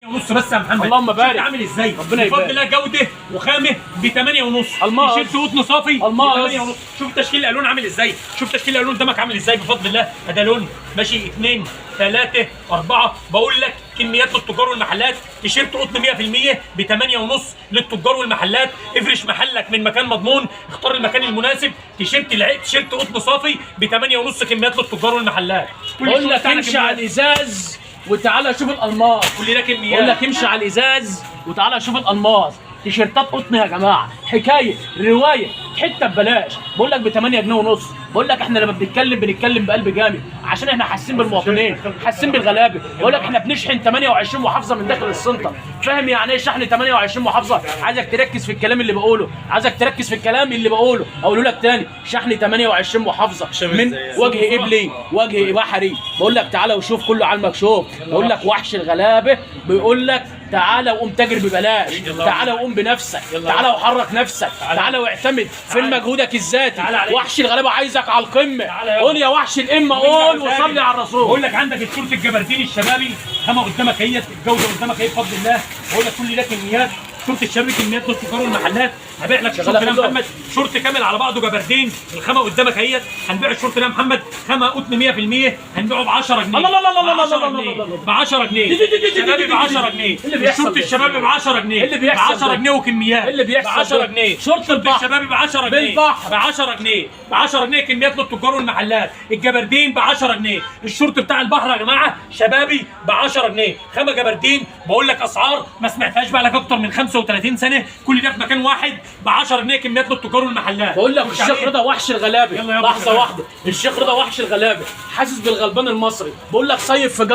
ونص بس يا محمد. اللهم بارك. عامل ازاي؟ ربنا يبارك. بفضل الله جوده وخامه ب 8 ونص. الماس. تيشيرت قطن صافي الماس. 8 ونص. شوف تشكيل الالوان عامل ازاي، شوف تشكيل الالوان قدامك عامل ازاي بفضل الله. ده لون ماشي 2 3 4. بقول لك كميات للتجار والمحلات. تيشيرت قطن 100% ب 8 ونص للتجار والمحلات. افرش محلك من مكان مضمون، اختار المكان المناسب. تيشيرت قطن صافي ب 8 ونص كميات للتجار والمحلات. بقول لك امشي على الازاز وتعالى شوف الالماس. كل ده كميات. بقول لك امشي على الازاز وتعالى شوف الالماس. تيشيرتات قطن يا جماعه، حكايه روايه حته ببلاش. بقول لك ب 8 جنيه ونص. بقول لك احنا لما بنتكلم بقلب جامد عشان احنا حاسين بالمواطنين، حاسين بالغلابه. بقول لك احنا بنشحن 28 محافظه من داخل السنتر. فاهم يعني ايه شحن 28 محافظه؟ عايزك تركز في الكلام اللي بقوله، عايزك تركز في الكلام اللي بقوله. اقوله لك تاني، شحن 28 محافظه من وجه قبلي وجه بحري. بقول لك تعالى وشوف كله على المكشوف. بقول لك وحش الغلابه بيقول لك تعالى وقوم تاجر ببلاش، تعالى وقوم بنفسك، تعالى وحرك نفسك، تعالى واعتمد فين مجهودك الذاتي. وحش الغلابه عايزك على القمه. قول يا وحش الامه، قول وصلي على الرسول. بقول لك عندك الشورت الجبردين الشبابي، خامه قدامك اهيت، الجوده قدامك اهي بفضل الله. بقول لك كل ده كميات. شورت الشبابي كميات للتجار والمحلات. هبيع لك الشورت ده يا محمد، شورت كامل على بعضه جبردين، الخامه قدامك اهيت. هنبيع الشورت ده يا محمد خامه قطن 100%، هنبيعه ب 10 جنيه. الله الله الله الله 10 جنيه ب 10 جنيه. الشبابي ب 10 جنيه. الشورت الشبابي ب 10 جنيه. اللي بيحصل ب 10 جنيه وكميات. اللي بيحصل ب 10 جنيه. شورت البحر الشبابي ب 10 جنيه. بالبحر ب 10 جنيه. ب 10 جنيه كميات للتجار والمحلات. الجبردين ب 10 جنيه. الشورت بتاع البحر يا جماعه شبابي ب 10 جنيه، خامه جبردين. بقول لك اسعار ما سمعتهاش بقى لك اكتر من 35 سنه، كل ده في مكان واحد ب 10 جنيه كميات للتجار والمحلات. بقول لك الشيخ رضا وحش الغلابه. يلا يابا. لحظه واحده، الشيخ رضا وحش الغلابه، حاسس بالغلبان المصري. بقول لك صيف في جو